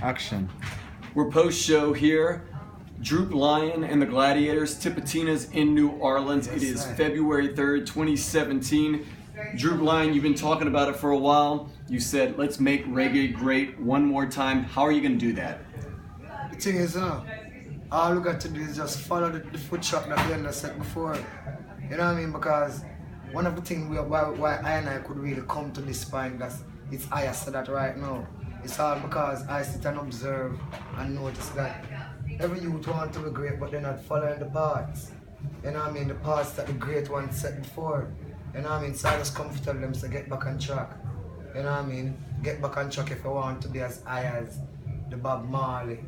Action. We're post-show here. Droop Lion and the Gladiators, Tipitina's in New Orleans. It is February 3rd, 2017. Droop Lion, you've been talking about it for a while. You said, let's make reggae great one more time. How are you going to do that? The thing is, all we got to do is just follow the footshot that we said before. You know what I mean? Because one of the things why I and I could really come to this point, that it's I said that right now. It's all because I sit and observe and notice that every youth want to be great, but they're not following the paths. You know what I mean? The paths that the great ones set before. You know what I mean? So I just come to tell them to get back on track. You know what I mean? Get back on track if you want to be as high as the Bob Marley.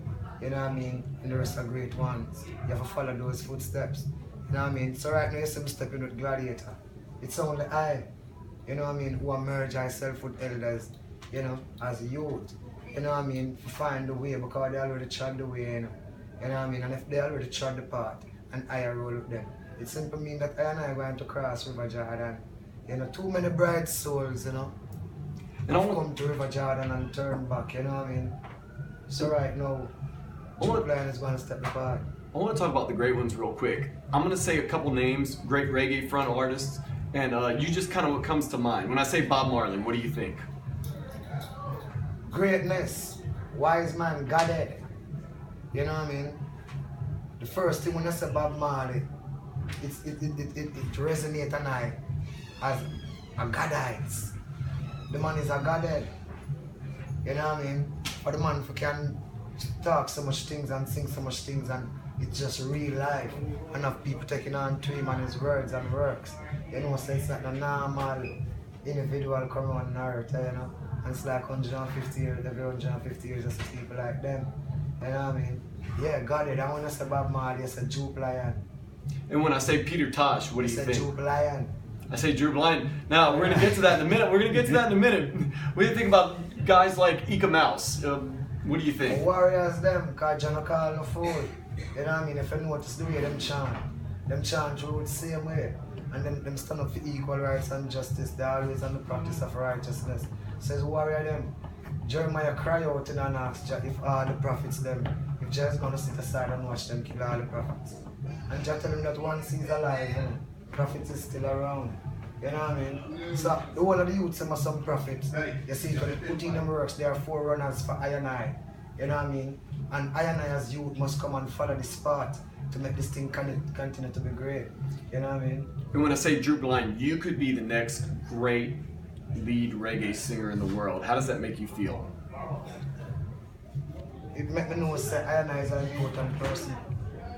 You know what I mean? And the rest are great ones. You have to follow those footsteps. You know what I mean? So right now you see me stepping with Gladiator. It's only I, you know what I mean, who merge myself with elders, you know, as a youth. You know what I mean? To find the way, because they already trod the way, you know. You know what I mean? And if they already trod the path and I roll with them, it simply means that I and I are going to cross River Jordan. You know, too many bright souls, you know, have come to River Jordan and turn back, you know what I mean? So right now, Droop Lion is going to step apart. I want to talk about the great ones real quick. I'm going to say a couple names, great reggae front artists, and you just kind of what comes to mind. When I say Bob Marley, what do you think? Greatness, wise man, Godhead. You know what I mean? The first thing when I say Bob Marley, it resonates and I as a Godhead. The man is a Godhead. You know what I mean? For the man who can talk so much things and sing so much things, and it's just real life. Enough people taking on to him and his words and works. You know, so it's like a normal individual coming on earth, you know. And it's like 150 years, every 150 years, just people like them. You know what I mean? Yeah, got it. I want to say Bob Marley, I say Droop Lion. And when I say Peter Tosh, what do you think? Droop Lion. I say Droop Lion. Now, we're going to get to that in a minute. What do you think about guys like Ika Mouse? What do you think? Warriors them, because John call no fool. You know what I mean? If you notice the way them chant through the same way. And them stand up for equal rights and justice. They're always on the practice of righteousness. Says warrior them. Jeremiah cry out in and ask Jah if all the prophets them, if Jah is going to sit aside and watch them kill all the prophets. And Jah tell him that once he's alive, prophets is still around. You know what I mean? So the whole of the youths are some prophets. You see, when they put in them works, they are forerunners for I and I. You know what I mean? And I and I as youth must come and follow this path to make this thing continue to be great. You know what I mean? And when I say Droop Lion, you could be the next great lead reggae singer in the world. How does that make you feel? It makes me know that I and I is an important person.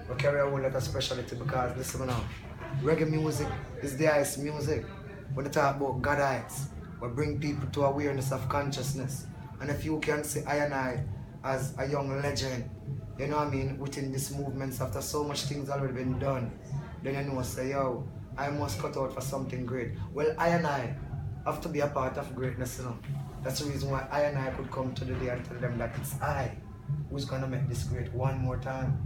We carry a whole lot of specialty because, listen now, reggae music is the highest music. When they talk about Godites, we bring people to awareness of consciousness. And if you can see I and I as a young legend, you know what I mean, within this movement, after so much things already been done, then you know, say, yo, I must cut out for something great. Well, I and I have to be a part of greatness, you know. That's the reason why I and I could come to the day and tell them that it's I who's gonna make this great one more time.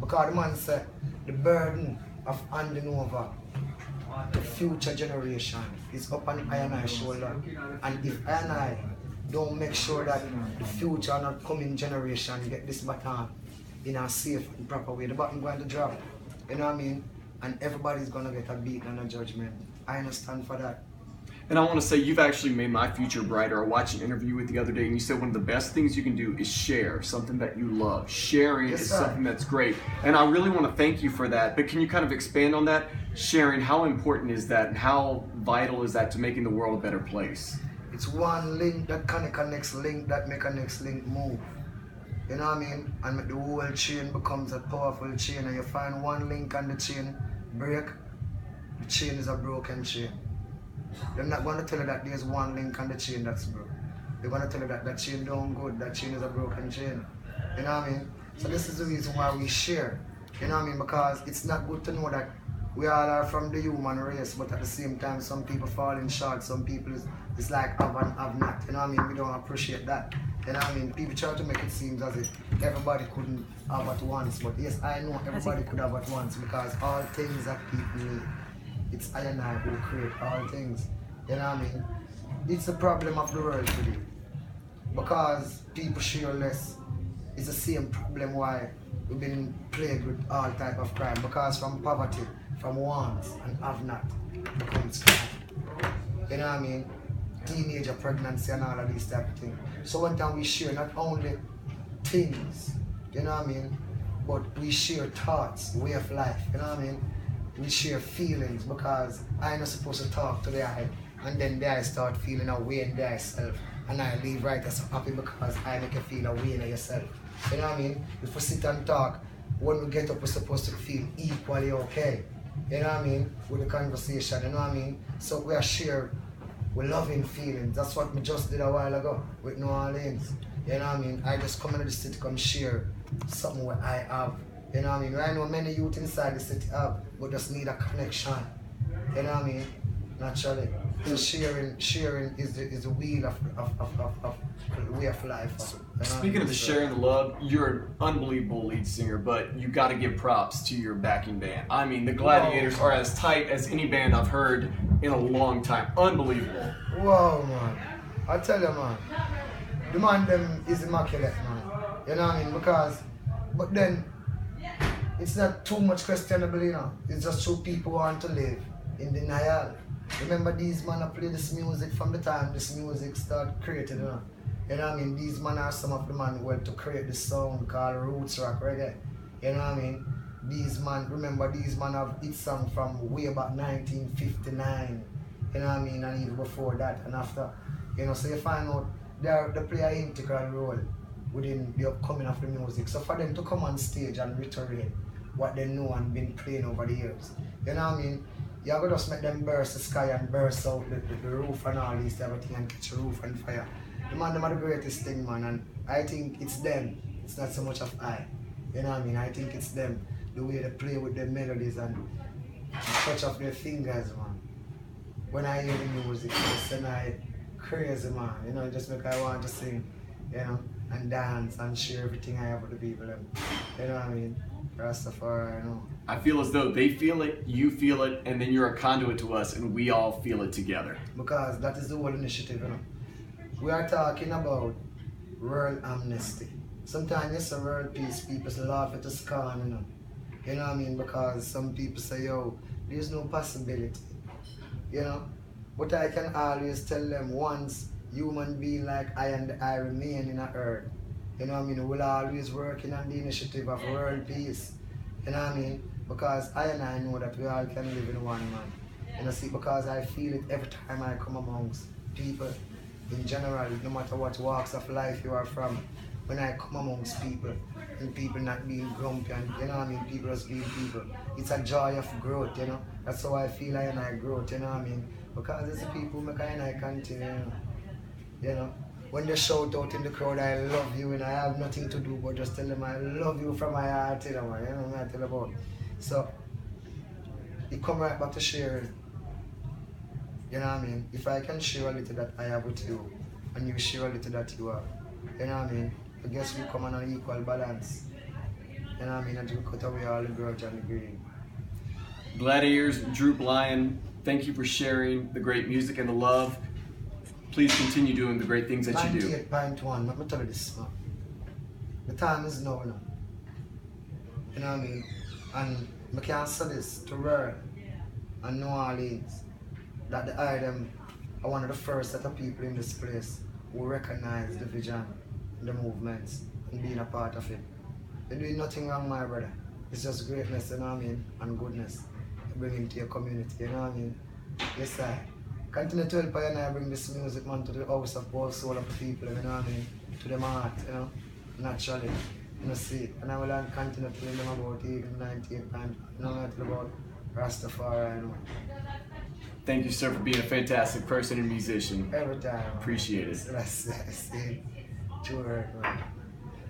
Because the man said the burden of handing over the future generation is up on I and I's shoulder. And if I and I don't make sure that the future and upcoming generation get this baton in a safe and proper way, the baton going to drop. You know what I mean? And everybody's gonna get a beat and a judgment. I understand for that. And I want to say you've actually made my future brighter. I watched an interview with you the other day and you said one of the best things you can do is share something that you love. Sharing is something that's great. And I really want to thank you for that. But can you kind of expand on that? Sharing, how important is that and how vital is that to making the world a better place? It's one link that connect a next link that make a next link move. You know what I mean? And the whole chain becomes a powerful chain, and you find one link on the chain break, the chain is a broken chain. They're not going to tell you that there's one link on the chain that's broke. They're going to tell you that that chain don't good, that chain is a broken chain. You know what I mean? So this is the reason why we share. You know what I mean? Because it's not good to know that we all are from the human race, but at the same time some people falling short, some people it's like have and have not. You know what I mean? We don't appreciate that. You know what I mean? People try to make it seem as if everybody couldn't have at once, but yes, I know everybody could have at once, because all things that people need, it's I and I who create all things. You know what I mean? It's the problem of the world today. because people share less. It's the same problem why we've been plagued with all type of crime. Because from poverty, from wants and have not, becomes crime. You know what I mean? Teenager pregnancy and all of these type of things. So one time we share not only things, you know what I mean, but we share thoughts, way of life, you know what I mean? We share feelings because I'm not supposed to talk to the eye and then the eye start feeling a way in their self and I leave right as happy because I make you feel a way in yourself. You know what I mean? If we sit and talk, when we get up we're supposed to feel equally okay. You know what I mean? With the conversation, you know what I mean? So we are share with loving feelings. That's what we just did a while ago with New Orleans. You know what I mean? I just come into the city, come share something what I have. You know what I mean? I know many youth inside the city have, but just need a connection. You know what I mean? Naturally. So sharing is the wheel of way of life. You know Speaking of the sharing the love, you're an unbelievable lead singer, but you got to give props to your backing band. I mean, the Gladiators are as tight as any band I've heard in a long time. Unbelievable. Wow, man. I tell you, man. The man them is immaculate, man. You know what I mean? But then, it's not too much questionable, you know. It's just true people want to live in denial. Remember these men have played this music from the time this music started created, you know. You know what I mean? These men are some of the men who went to create this song called Roots Rock Reggae. You know what I mean? These men, remember these men have hit song from way back 1959. You know what I mean? And even before that and after. You know, so you find out they play an integral role within the upcoming of the music. So for them to come on stage and reiterate what they know and been playing over the years. You know what I mean? You have to just make them burst the sky and burst out the roof and all these everything and catch the roof on fire. The man, them are the greatest thing, man, and I think it's them. It's not so much of I. You know what I mean? I think it's them. The way they play with their melodies and touch of their fingers, man. When I hear the music, it's a night crazy, man. You know, just make I want to sing, you know, and dance and share everything I have with the people. You know what I mean? Rastafari, you know. I feel as though they feel it, you feel it, and then you're a conduit to us, and we all feel it together. Because that is the whole initiative, you know. We are talking about world amnesty. Sometimes it's a world peace, people laugh at the scorn, you know. You know what I mean? Because some people say, yo, there's no possibility, you know. But I can always tell them once human being like I and I remain in the earth, you know what I mean, we'll always working on the initiative of world peace. You know what I mean? Because I and I know that we all can live in one, man. You know, see, because I feel it every time I come amongst people in general, no matter what walks of life you are from. When I come amongst people, and people not being grumpy and, you know what I mean, people just being people. It's a joy of growth, you know. That's how I feel I and I growth, you know what I mean? Because it's the people who make I and I continue, you know. When they shout out in the crowd, I love you, and I have nothing to do but just tell them I love you from my heart, you know what I tell about. So, it come right back to sharing. You know what I mean? If I can share a little that I have with you, and you share a little that you have, you know what I mean? I guess we come on an equal balance. You know what I mean? And we cut away all the grudge and the greed. Gladiators, Droop Lion, thank you for sharing the great music and the love. Please continue doing the great things that you do. 98.1, let me tell you this, man. The time is now, you know. You know what I mean? And I can say this to world and New Orleans, that the item are one of the first set of people in this place who recognize the vision, the movements, and being a part of it. You're doing nothing wrong, my brother. It's just greatness, you know what I mean, and goodness. You bring into your community, you know what I mean? Yes, I continue to help and I bring this music, man, to the house of all soul of the people, you know what I mean? To them heart, you know, naturally. You know, see, and I will continue to tell them about even 98 and you know what about Rastafari, you know. Thank you, sir, for being a fantastic person and musician. Every time. Appreciate it. That's true word, man.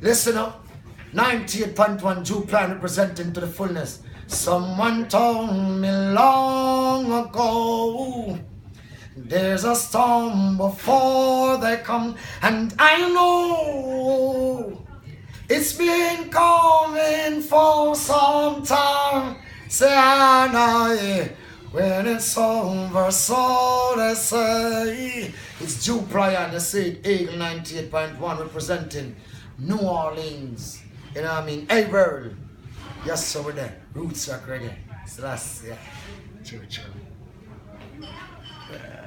Listen up. 98.1 Droop Lion representing to the fullness. Someone told me long ago there's a storm before they come, and I know it's been coming for some time. Say I know when it's over, so they say It's Droop Lion, you see it, Eagle 98.1 representing New Orleans. You know what I mean? Hey world. Yes, so we're there. Roots rock reggae. So that's, yeah. Chill. Yeah.